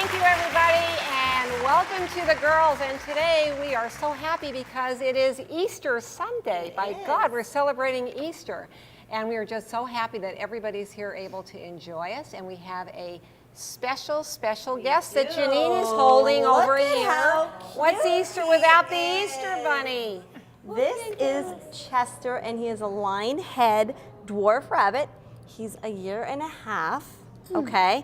Thank you, everybody, and welcome to the girls. And today we are so happy because it is Easter Sunday. By God, we're celebrating Easter. And we are just so happy that everybody's here able to enjoy us. And we have a special guest that Janine is holding over here. What's Easter without the Easter Bunny? This is Chester, and he is a lion-head dwarf rabbit. He's a year and a half, okay?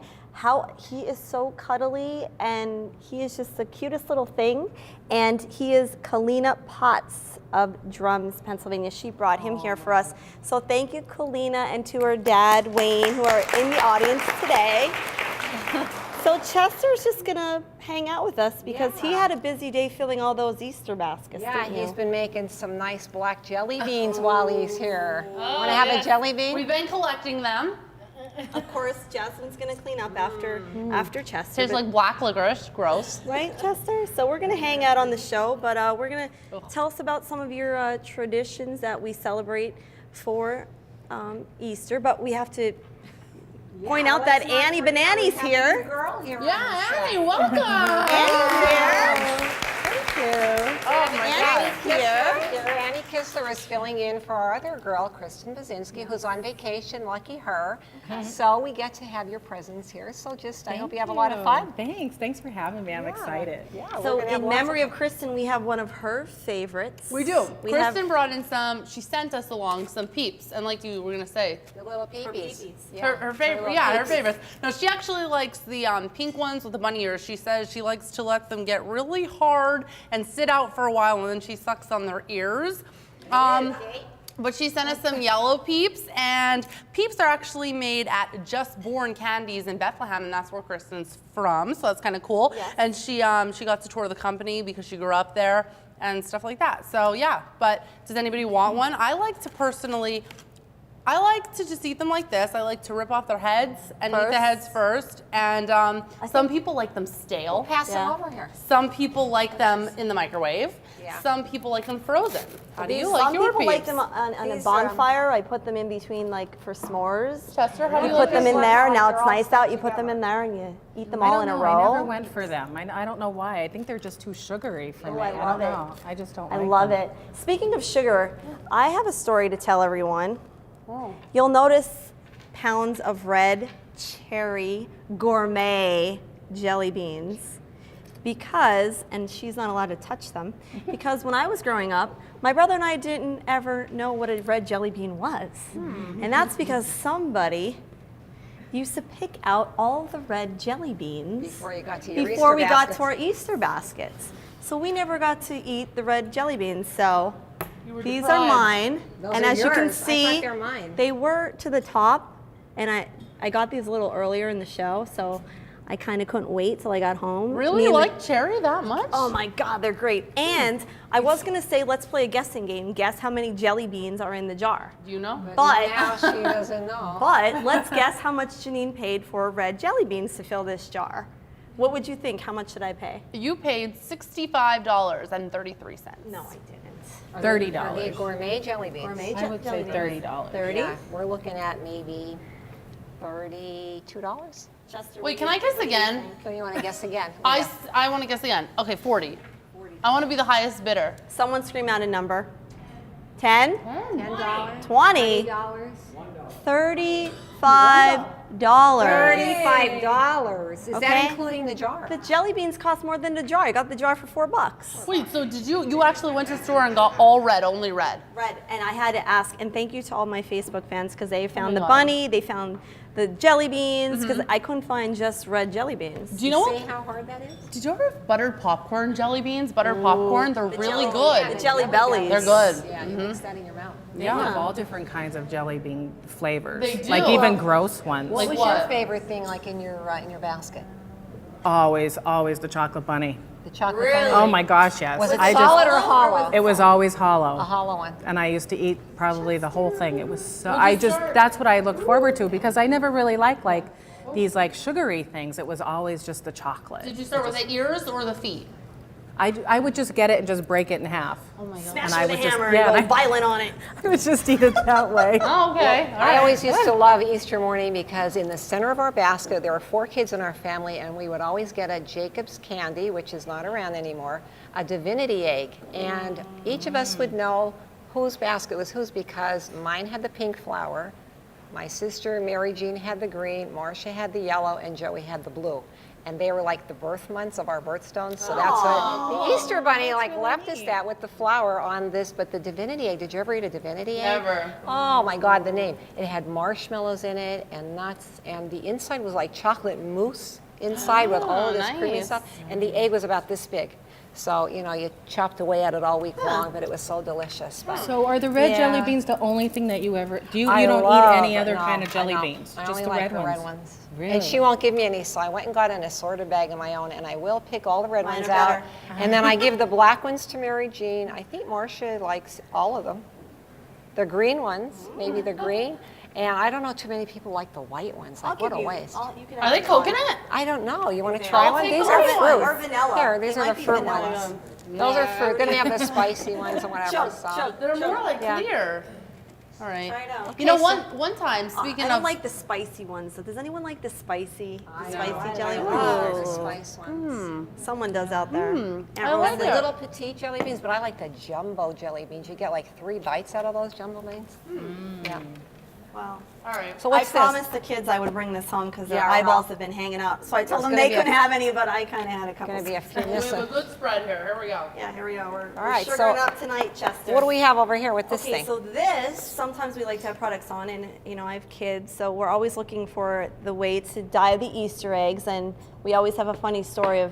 He is so cuddly, and he is just the cutest little thing. And he is Kalina Potts of Drums, Pennsylvania. She brought him here for us. So thank you, Kalina, and to her dad, Wayne, who are in the audience today. So Chester's just gonna hang out with us because he had a busy day filling all those Easter baskets. Yeah, he's been making some nice black jelly beans while he's here. Want to have a jelly bean? We've been collecting them. Of course, Jasmine's gonna clean up after Chester. Tastes like black licorice, gross. Right, Chester? So we're gonna hang out on the show, but we're gonna tell us about some of your traditions that we celebrate for Easter. But we have to point out that Annie Banani's here. Girl here. Yeah, Annie, welcome. Annie's here. Thank you. Oh, Annie's here. Annie Kistler is filling in for our other girl, Kristen Bazinski, who's on vacation. Lucky her. So we get to have your presence here. So I hope you have a lot of fun. Thanks for having me. I'm excited. Yeah, So in memory of Kristen, we have one of her favorites. We do. Kristen brought in she sent us along some peeps, and like you were gonna say, the little peepees. her favorite, her favorites. No, she actually likes the pink ones with the bunny ears. She says she likes to let them get really hard and sit out for a while, and then she sucks on their ears. But she sent us some yellow peeps, and peeps are actually made at Just Born Candies in Bethlehem, and that's where Kristen's from, so that's kind of cool. Yes. And she got to tour the company because she grew up there and stuff like that. So yeah, but does anybody want one? I like to just eat them like this. I like to rip off their heads and eat the heads first. And some people like them stale. Pass them over here. Some people like them in the microwave. Yeah. Some people like them frozen. How do you like your Some people like peeps? them on a bonfire. I put them in between, like, for s'mores. Chester, how do You you put like them this in one? there. Now it's nice out. You put them in there and you eat them all in a row. I never went for them. I don't know why. I think they're just too sugary for me. I love don't know. I just don't I like love them. it. Speaking of sugar, I have a story to tell everyone. You'll notice pounds of red cherry gourmet jelly beans because, and she's not allowed to touch them, because when I was growing up, my brother and I didn't ever know what a red jelly bean was. And that's because somebody used to pick out all the red jelly beans Before you got to your before we Easter got baskets. to our Easter baskets. So we never got to eat the red jelly beans. So these are mine. Those and are as you can yours. I see, thought they're mine. they were to the top. And I got these a little earlier in the show, so I kind of couldn't wait till I got home. Really? You like cherry that much? Oh my God, they're great. And I was gonna say, let's play a guessing game. Guess how many jelly beans are in the jar. Do you know? But Now she doesn't know. But let's guess how much Janine paid for red jelly beans to fill this jar. What would you think? How much should I pay? You paid $65.33. No, I didn't. $30. Are they gourmet jelly beans? Gourmet I would say jelly beans. $30. 30? Yeah, we're looking at maybe $32. Chester, Wait, can I guess again? So you want to guess again? I want to guess again. Okay, 40. I want to be the highest bidder. Someone scream out a number. 10? $10. 20? $30. $35. $35. Is Okay. that including the jar? The jelly beans cost more than the jar. I got the jar for $4. Wait, so did you actually went to the store and got all red, only red? Red, and I had to ask, and thank you to all my Facebook fans because they found the God. bunny, they found the jelly beans, because I couldn't find just red jelly beans. Do you know See what? how hard that is? Did you ever have buttered popcorn jelly beans? Buttered popcorn, they're really The good. jelly bellies. They're good. Yeah, you mix that in your mouth. They have all different kinds of jelly bean flavors. They do. Like even gross ones. What Like was what? your favorite thing like in your basket? Always the chocolate bunny. The chocolate bunny? Oh my gosh, yes. Was it I solid or hollow? It was always hollow. A hollow one. And I used to eat probably the whole thing. It was so, that's what I looked forward to because I never really liked these sugary things. It was always just the chocolate. Did you start with the ears or the feet? I would just get it and just break it in half. Oh my God. Smash And it I with would a just- hammer yeah, and and go violent on it. I would just eat it that way. Oh, okay. All I right. always used to love Easter morning because in the center of our basket, there were 4 kids in our family, and we would always get a Jacob's candy, which is not around anymore, a divinity egg. And each of us would know whose basket was whose because mine had the pink flower, my sister Mary Jean had the green, Marcia had the yellow, and Joey had the blue. And they were like the birth months of our birthstones, so that's what the Easter Bunny left us that with the flower on this. But the divinity egg, did you ever eat a divinity egg? Never. Oh my God, the name! It had marshmallows in it and nuts, and the inside was like chocolate mousse inside with all of this creamy nice. stuff. And the egg was about this big. So, you know, you chopped away at it all week long, but it was so delicious. But So are the red Yeah. jelly beans the only thing that you ever, you I don't love- eat any other no, kind of I jelly don't. beans? I Just only the like red the ones? red ones. Really? And she won't give me any, so I went and got an assorted bag of my own, and I will pick all the red Mine ones are out. better. And then I give the black ones to Mary Jean. I think Marcia likes all of them. The green ones, maybe the green. And I don't know too many people like the white ones. Like, what a waste. Are they coconut? I don't know. You want to try one? take These the are red fruit. one. Or vanilla. Here, these They are might the be fruit vanilla. ones. Those are fruit. Then they have the spicy ones and whatever. Chug, So. chug. They're more like Yeah. clear. All right. Try it out. You know, Okay, one time, I speaking don't of like the spicy ones. So does anyone like the spicy jelly? Oh, the Ooh. spice ones. Someone does out there. I like The it. little petite jelly beans, but I like the jumbo jelly beans. You get like 3 bites out of those jumbo beans. Yeah. Wow. all right. So I what's this? promised the kids I would bring this home because their Yeah, I know. eyeballs have been hanging out. So I told them gonna they be a- couldn't have any, but I kind of had a couple. Going to be a few We have a missing. good spread here. Here we go. Yeah, here we go. We're right, sugaring so up tonight, Chester. What do we have over here with this Okay, thing? so this, sometimes we like to have products on, and you know, I have kids, so we're always looking for the way to dye the Easter eggs, and we always have a funny story of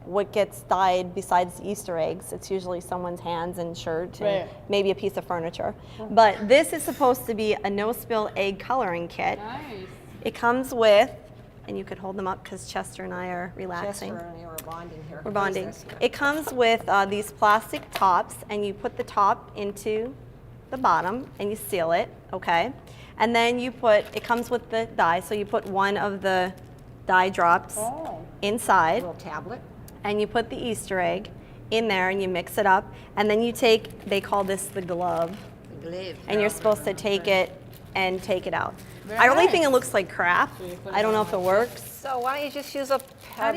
what gets dyed besides the Easter eggs. It's usually someone's hands and shirt and Right. maybe a piece of furniture. But this is supposed to be a no-spill egg coloring kit. Nice. It comes with, and you could hold them up because Chester and I are relaxing. Chester and you are bonding here. We're What is bonding. this? It comes with these plastic tops, and you put the top into the bottom, and you seal it, okay? And then you put, it comes with the dye, so you put one of the dye drops inside, Little tablet. and you put the Easter egg in there, and you mix it up, and then you take, they call this the glove, and you're supposed to take it and take it out. I really think it looks like crap. I don't know if it works. So why don't you just use a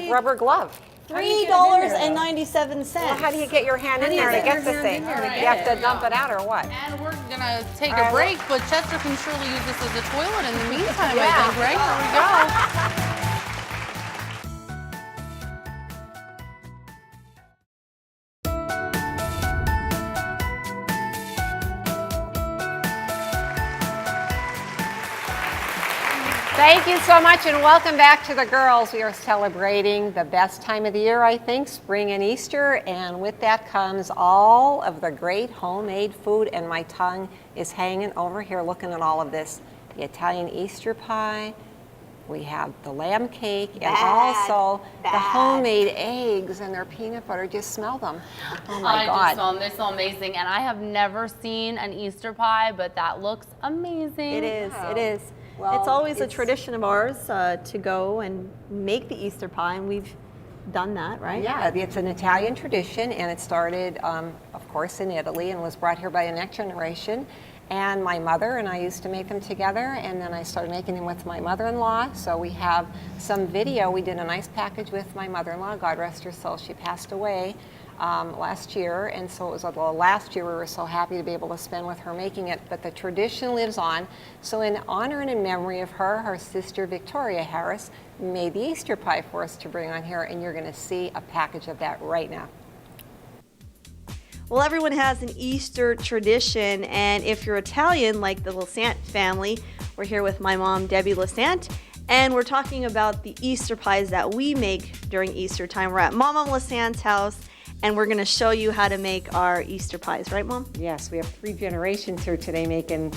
rubber glove? $3.97. Well, how do you get your hand in there to get the thing? You have to dump it out or what? And we're gonna take All right, a break, but Chester can surely use this as a toilet in the meantime, Yeah. I think, right? Here we go. Thank you so much and welcome back to the girls. We are celebrating the best time of the year, I think, spring and Easter, and with that comes all of the great homemade food, and my tongue is hanging over here looking at all of this. The Italian Easter pie, we have the lamb cake, and also the homemade eggs and their peanut butter. Just smell them. Oh my I God. just saw them. They smell amazing, and I have never seen an Easter pie, but that looks amazing. It is, it is. Well, it's always a it's- tradition of ours to go and make the Easter pie, and we've done that, right? Yeah, it's an Italian tradition, and it started, of course, in Italy and was brought here by the next generation. And my mother and I used to make them together, and then I started making them with my mother-in-law. So we have some video. We did a nice package with my mother-in-law, God rest her soul. She passed away last year, and so it was the last year we were so happy to be able to spend with her making it. But the tradition lives on. So in honor and in memory of her, her sister Victoria Harris made the Easter pie for us to bring on here, and you're going to see a package of that right now. Well, everyone has an Easter tradition, and if you're Italian, like the Lesante family, we're here with my mom, Debbie Lesante, and we're talking about the Easter pies that we make during Easter time. We're at Mama Lesante's house, and we're going to show you how to make our Easter pies, right, Mom? Yes, we have 3 generations here today making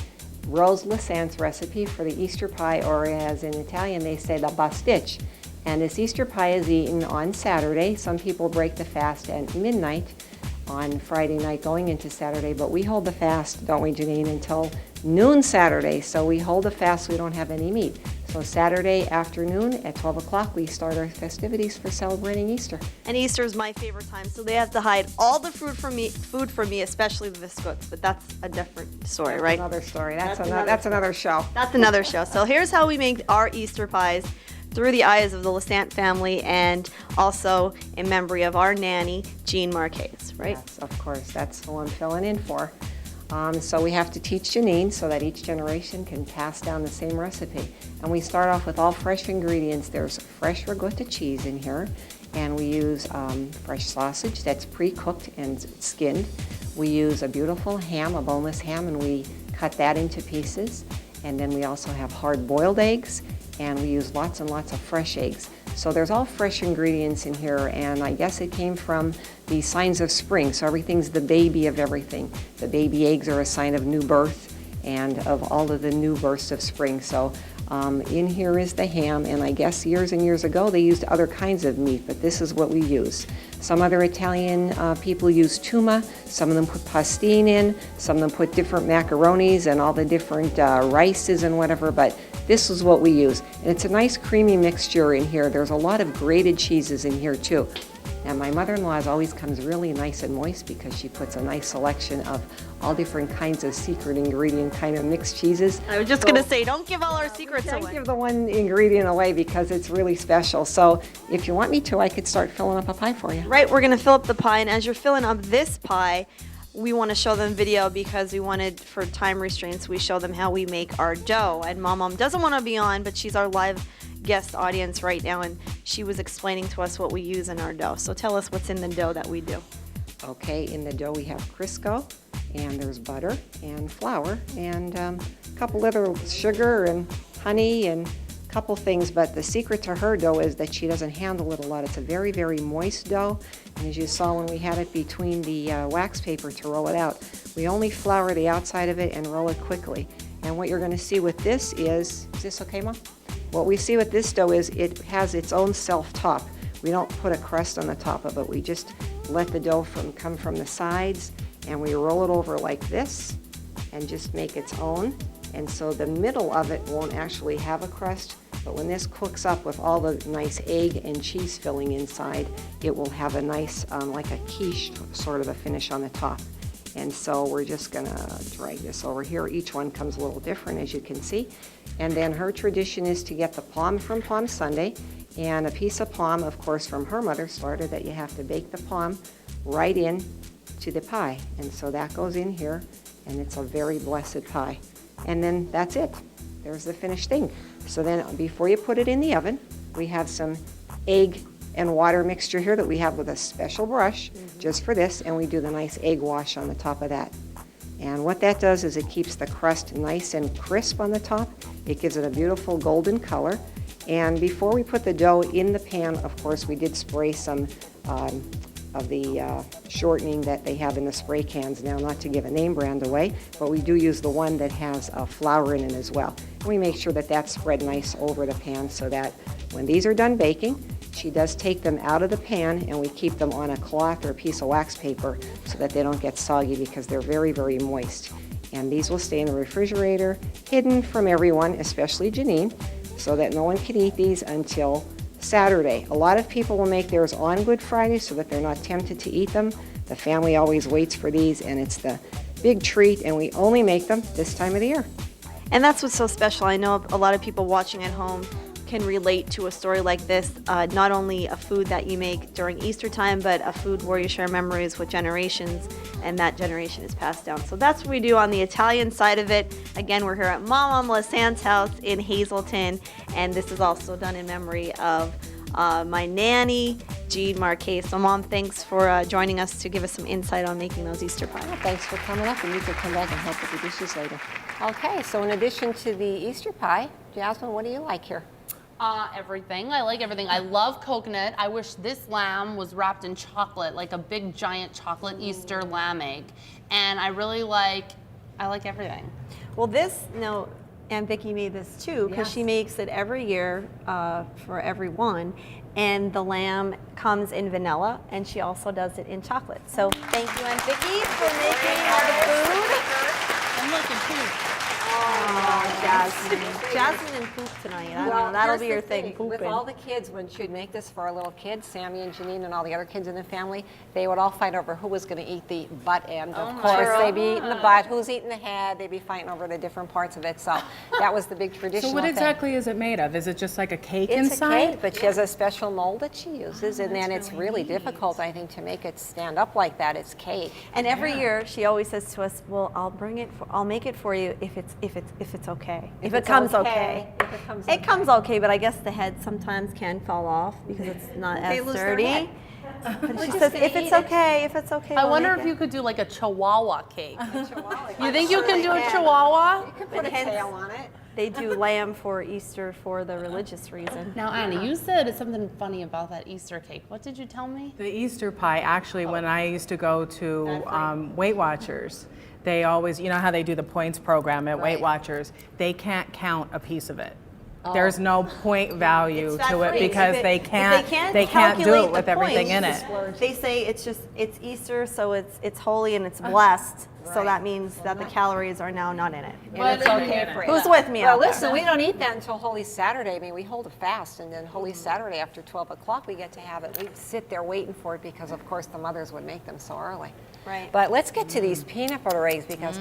Rose Lesante's recipe for the Easter pie, or as in Italian they say, the pasticcio. And this Easter pie is eaten on Saturday. Some people break the fast at midnight on Friday night going into Saturday, but we hold the fast, don't we, Janine, until noon Saturday. So we hold the fast so we don't have any meat. So Saturday afternoon at 12 o'clock, we start our festivities for celebrating Easter. And Easter is my favorite time, so they have to hide all the food from me, especially the biscuits. But that's a different story, right? Another story. That's That's another show. That's another show. So here's how we make our Easter pies through the eyes of the Lesante family and also in memory of our nanny, Jean Marquez, right? Yes, of course. That's who I'm filling in for. So we have to teach Janine so that each generation can pass down the same recipe. And we start off with all fresh ingredients. There's fresh ricotta cheese in here, and we use fresh sausage that's pre-cooked and skinned. We use a beautiful ham, a boneless ham, and we cut that into pieces. And then we also have hard-boiled eggs, and we use lots and lots of fresh eggs. So there's all fresh ingredients in here, and I guess it came from the signs of spring. So everything's the baby of everything. The baby eggs are a sign of new birth and of all of the new births of spring. So in here is the ham, and I guess years and years ago they used other kinds of meat, but this is what we use. Some other Italian people use tuma, some of them put pastine in, some of them put different macaronis and all the different rices and whatever, but this is what we use. And it's a nice creamy mixture in here. There's a lot of grated cheeses in here too. And my mother-in-law's always comes really nice and moist because she puts a nice selection of all different kinds of secret ingredient kind of mixed cheeses. I was just going to say, don't give all our secrets Can't away. give the one ingredient away because it's really special. So if you want me to, I could start filling up a pie for you. Right, we're going to fill up the pie, and as you're filling up this pie, we want to show them video because we wanted, for time restraints, we show them how we make our dough. And Mom doesn't want to be on, but she's our live guest audience right now, and she was explaining to us what we use in our dough. So tell us what's in the dough that we do. Okay, in the dough we have Crisco, and there's butter and flour, and a couple little sugar and honey and a couple things, but the secret to her dough is that she doesn't handle it a lot. It's a very, very moist dough, and as you saw when we had it between the wax paper to roll it out, we only flour the outside of it and roll it quickly. And what you're going to see with this is this okay, Mom? What we see with this dough is it has its own self-top. We don't put a crust on the top of it. We just let the dough come from the sides, and we roll it over like this and just make its own. And so the middle of it won't actually have a crust, but when this cooks up with all the nice egg and cheese filling inside, it will have a nice, like a quiche sort of a finish on the top. And so we're just gonna drag this over here. Each one comes a little different, as you can see. And then her tradition is to get the plum from Palm Sunday, and a piece of plum, of course, from her mother started that you have to bake the plum right in to the pie. And so that goes in here, and it's a very blessed pie. And then that's it. There's the finished thing. So then before you put it in the oven, we have some egg and water mixture here that we have with a special brush just for this, and we do the nice egg wash on the top of that. And what that does is it keeps the crust nice and crisp on the top. It gives it a beautiful golden color. And before we put the dough in the pan, of course, we did spray some of the shortening that they have in the spray cans now, not to give a name brand away, but we do use the one that has flour in it as well. And we make sure that that's spread nice over the pan so that when these are done baking, she does take them out of the pan, and we keep them on a cloth or a piece of wax paper so that they don't get soggy because they're very, very moist. And these will stay in the refrigerator, hidden from everyone, especially Janine, so that no one can eat these until Saturday. A lot of people will make theirs on Good Friday so that they're not tempted to eat them. The family always waits for these, and it's the big treat, and we only make them this time of the year. And that's what's so special. I know a lot of people watching at home can relate to a story like this, not only a food that you make during Easter time, but a food where you share memories with generations, and that generation is passed down. So that's what we do on the Italian side of it. Again, we're here at Mom Lesante's house in Hazelton, and this is also done in memory of my nanny, Jean Marquez. So Mom, thanks for joining us to give us some insight on making those Easter pies. Well, thanks for coming up, and you can come back and help with the dishes later. Okay, so in addition to the Easter pie, Jasmine, what do you like here? Everything. I like everything. I love coconut. I wish this lamb was wrapped in chocolate, like a big giant chocolate Easter lamb egg. And I like everything. Well, this, Aunt Vicki made this too, because Yes. she makes it every year for everyone. And the lamb comes in vanilla, and she also does it in chocolate. So thank you, Aunt Vicki, for making all the food. And look, and poop. Oh, Jasmine and poop tonight. I don't know. That'll here's be the your thing, With pooping. all the kids, when she'd make this for our little kids, Sammy and Janine and all the other kids in the family, they would all fight over who was going to eat the butt end. Of course, they'd be eating the butt. Who's eating the head? They'd be fighting over the different parts of it. So that was the big traditional So what thing. exactly is it made of? Is it just like a cake It's inside? a cake, but she has a special mold that she uses, and then it's really difficult, I think, to make it stand up like that. It's cake. And every year she always says to us, "Well, I'll make it for you if it's okay. If it it's comes okay. okay. If it comes It comes okay, but I guess the head sometimes can fall off because it's not They as lose their sturdy." head. But she says, "If it's okay, if it's okay." I we'll wonder make if it." you could do like a Chihuahua cake. Chihuahua. You think you can do a can. Chihuahua? You could put a hence- tail on it. They do lamb for Easter for the religious reason. Now, Annie, you said something funny about that Easter cake. What did you tell me? The Easter pie, actually, when I used to go to Weight Watchers, they always, you know how they do the points program at Weight Watchers, they can't count a piece of it. There's no point value It's to it fat-free. because If they if can't do calculate it the with everything in points, it. They say it's Easter, so it's holy and it's blessed. So that means that the calories are now not in it. And it's okay for you. Who's with me? Well, out there? listen, we don't eat that until Holy Saturday. I mean, we hold a fast, and then Holy Saturday after 12 o'clock, we get to have it. We sit there waiting for it because, of course, the mothers would make them so early. Right. But let's get to these peanut butter eggs because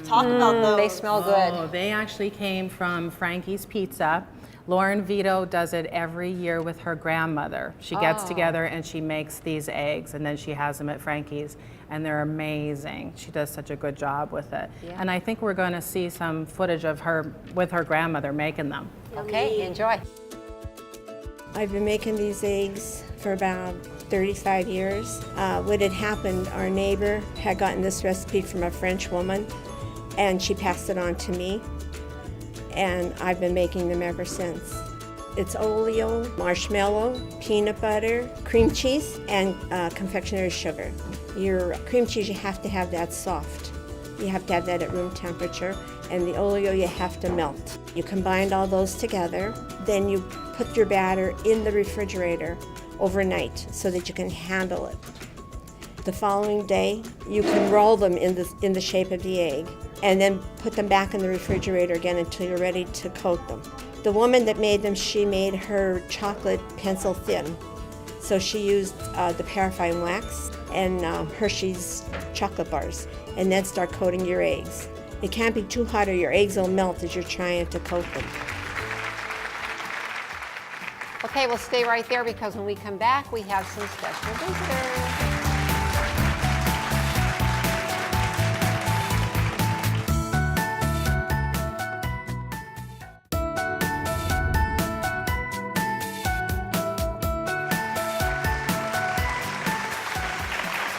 Talk about those. they smell good. Oh, they actually came from Frankie's Pizza. Lauren Vito does it every year with her grandmother. She gets together and she makes these eggs, and then she has them at Frankie's, and they're amazing. She does such a good job with it. Yeah. And I think we're going to see some footage of her with her grandmother making them. Okay, enjoy. I've been making these eggs for about 35 years. What had happened, our neighbor had gotten this recipe from a French woman, and she passed it on to me, and I've been making them ever since. It's oleo, marshmallow, peanut butter, cream cheese, and confectionery sugar. Your cream cheese, you have to have that soft. You have to have that at room temperature, and the oleo you have to melt. You combine all those together, then you put your batter in the refrigerator overnight so that you can handle it. The following day, you can roll them in the shape of the egg, and then put them back in the refrigerator again until you're ready to coat them. The woman that made them, she made her chocolate pencil thin. So she used the paraffin wax and Hershey's chocolate bars, and then start coating your eggs. It can't be too hot or your eggs will melt as you're trying to coat them. Okay, we'll stay right there because when we come back, we have some special visitors.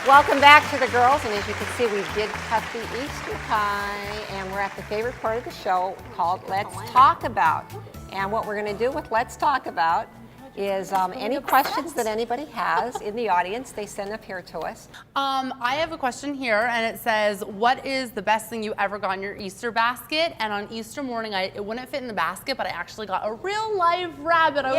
Welcome back to the girls, and as you can see, we did cut the Easter pie, and we're at the favorite part of the show called Let's Talk About. And what we're going to do with Let's Talk About is any questions that anybody has in the audience, they send up here to us. I have a question here, and it says, what is the best thing you ever got in your Easter basket? And on Easter morning, it wouldn't fit in the basket, but I actually got a real live rabbit. I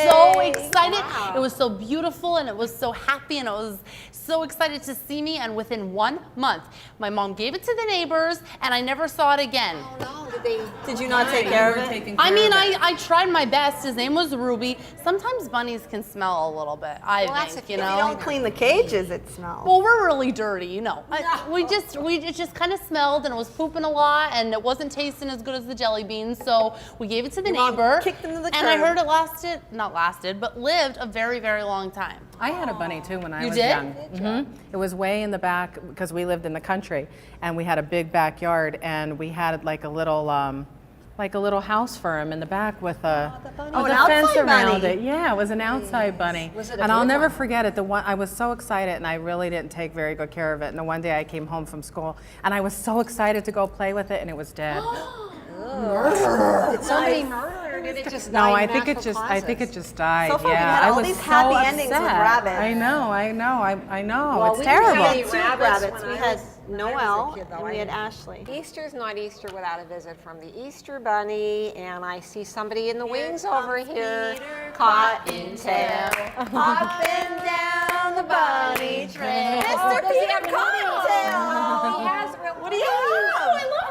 was so excited. Wow. It was so beautiful, and it was so happy, and it was so excited to see me. And within 1 month, my mom gave it to the neighbors, and I never saw it again. Oh, no, Did you not take care of it? I mean, I tried my best. His name was Ruby. Sometimes bunnies can smell a little bit, I that's think, if you you If you know. don't clean the cages, it smells. Well, we're really dirty, you know. It just kind of smelled, and it was pooping a lot, and it wasn't tasting as good as the jelly beans. So we gave it to the Your mom neighbor, kicked them to the and I curb. heard it but lived a very, very long time. I had a bunny too when I You was did? young. It was way in the back because we lived in the country, and we had a big backyard, and we had like a little house for him in the back with a Oh, with an a fence outside around bunny. it. Yeah, it was an outside bunny. Was it a and I'll big never one? forget it. I was so excited, and I really didn't take very good care of it. And then one day I came home from school, and I was so excited to go play with it, and it was dead. Did somebody murder it, or did it just die? No, in I think it natural just died. So far, we've yeah, had I all was these so happy endings with upset. rabbits. I know. Well, it's we didn't terrible. have any Two rabbits rabbits. when We I had was- when I was a Noel kid, though. and I we had didn't. Ashley. Easter's not Easter without a visit from the Easter Bunny, and I see somebody in the wings over here. Cottontail. Up and down the bunny trail. Oh, Mr. does he Peter have Cottontail. He has. What do you have? Oh, I love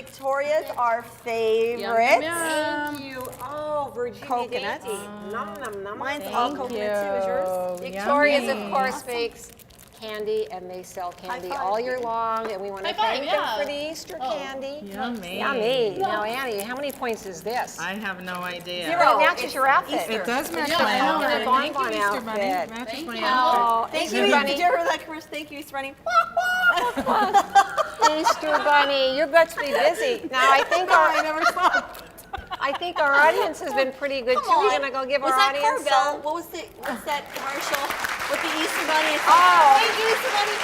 Victoria's our favorite. Thank you. Oh, Virginia Coconut. dainty. Nom, nom, nom. Mine's all coconut too. Is yours? Victoria's, Yummy. of course, makes candy, and they sell candy High five. all year long, and we want to High five, thank them yeah. for the Easter candy. Yummy. Yummy. Now, Annie, how many points is this? I have no idea. It matches your outfit. It does match Yeah, my I know, outfit. right? Thank you, Bonbon Easter Bunny. outfit. Matches Thank my you. outfit. Oh, Thank Easter you. Did Bunny. you ever hear that, Chris? Thank you, Easter Bunny. Easter Bunny, you're going to be busy. Now, I think our audience has been pretty good, too. We're going to go give was our that audience Carvel? some. What's that commercial with the Easter Bunny? It's Oh. Thank you, Easter Bunny.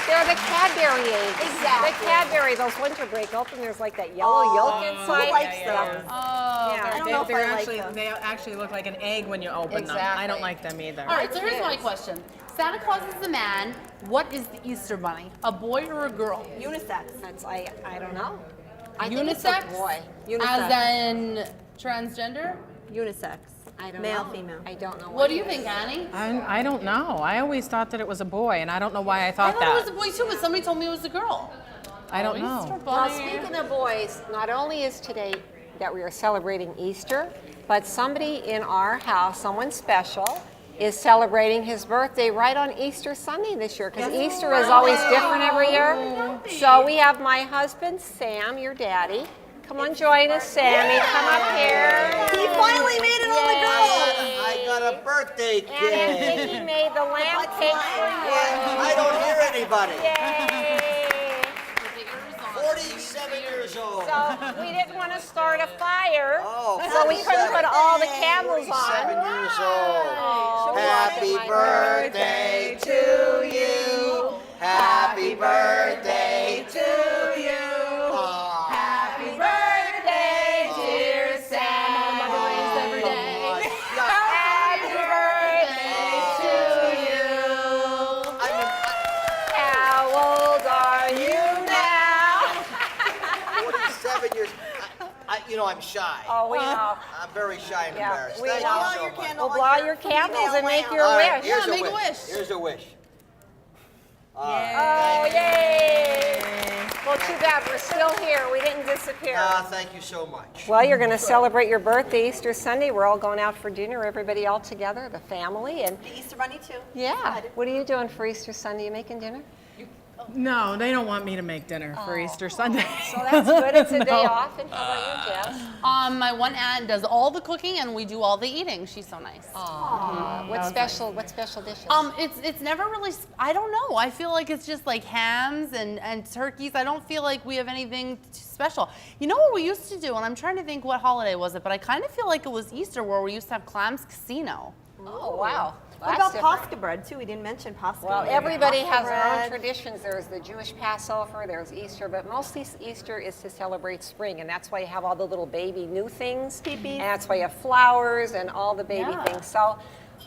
They're the Cadbury eggs. Exactly. The Cadbury, those ones you break open, there's like that yellow yolk inside. Who likes Yeah. those? Oh, Yeah. I don't know if I like actually, them. they actually look like an egg when you open them. I don't Exactly. like them either. All right, so here's my question. Santa Claus is the man. What is the Easter Bunny? A boy or a girl? Unisex. That's, I don't know. I think it's a Unisex? boy. As in transgender? Unisex. I don't Male, know. female. I don't know. What do you think, Annie? I don't know. I always thought that it was a boy, and I don't know why I I thought thought that. it was a boy too, but somebody told me it was a girl. I don't Easter know. Well, Bunny. speaking of boys, not only is today that we are celebrating Easter, but somebody in our house, someone special, is celebrating his birthday right on Easter Sunday this year, because Easter is always different every year. So we have my husband, Sam, your daddy. Come on, join us, Sammy. Come up here. He finally made it on the girl. I got a birthday And kid. Vicky made the lamb cake for you. I don't hear anybody. Yay! 47 years old. So we didn't want to start a fire, Oh, so we couldn't 47. put all the candles 47 on. years old. Oh, Happy my birthday to you. Happy birthday to you. Aw. Happy birthday, dear Sam. every day. Happy birthday to you. How old are you now? 47 years. I'm shy. Oh, we know. I'm very shy and Yeah, embarrassed. we Thank know. you Blow so your much. candle. We'll blow your candles and make your All right, wish. here's Yeah, a make a wish. Here's a wish. Oh, yay! Well, too bad we're still here. We didn't disappear. Thank you so much. Well, you're going to celebrate your birthday Easter Sunday. We're all going out for dinner, everybody all together, the family, and The Easter Bunny too. yeah. What are you doing for Easter Sunday? You making dinner? No, they don't want me to make dinner for Easter Sunday. So that's good. It's a day off. And how about you, Jess? My one aunt does all the cooking and we do all the eating. She's so nice. What special dishes? It's never really. I don't know. I feel like it's just like hams and turkeys. I don't feel like we have anything special. You know what we used to do, and I'm trying to think what holiday was it, but I kind of feel like it was Easter where we used to have clams casino. Oh, wow. What about Pascha bread too? We didn't mention Pascha Well, bread. everybody Pascha has their own bread. traditions. There's the Jewish Passover, there's Easter, but mostly Easter is to celebrate spring, and that's why you have all the little baby new things. And that's why you have flowers and all the baby things. So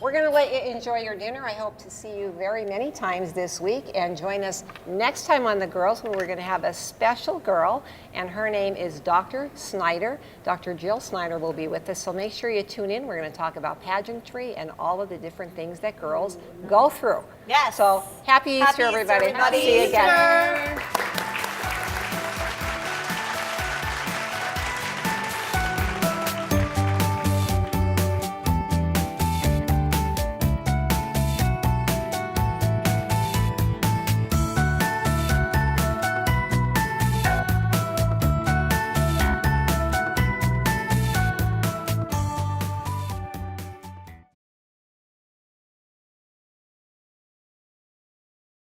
we're going to let you enjoy your dinner. I hope to see you very many times this week, and join us next time on The Girls, when we're going to have a special girl, and her name is Dr. Snyder. Dr. Jill Snyder will be with us, so make sure you tune in. We're going to talk about pageantry and all of the different things that girls go through. Yes. So happy Easter, Easter, everybody. everybody. See you again.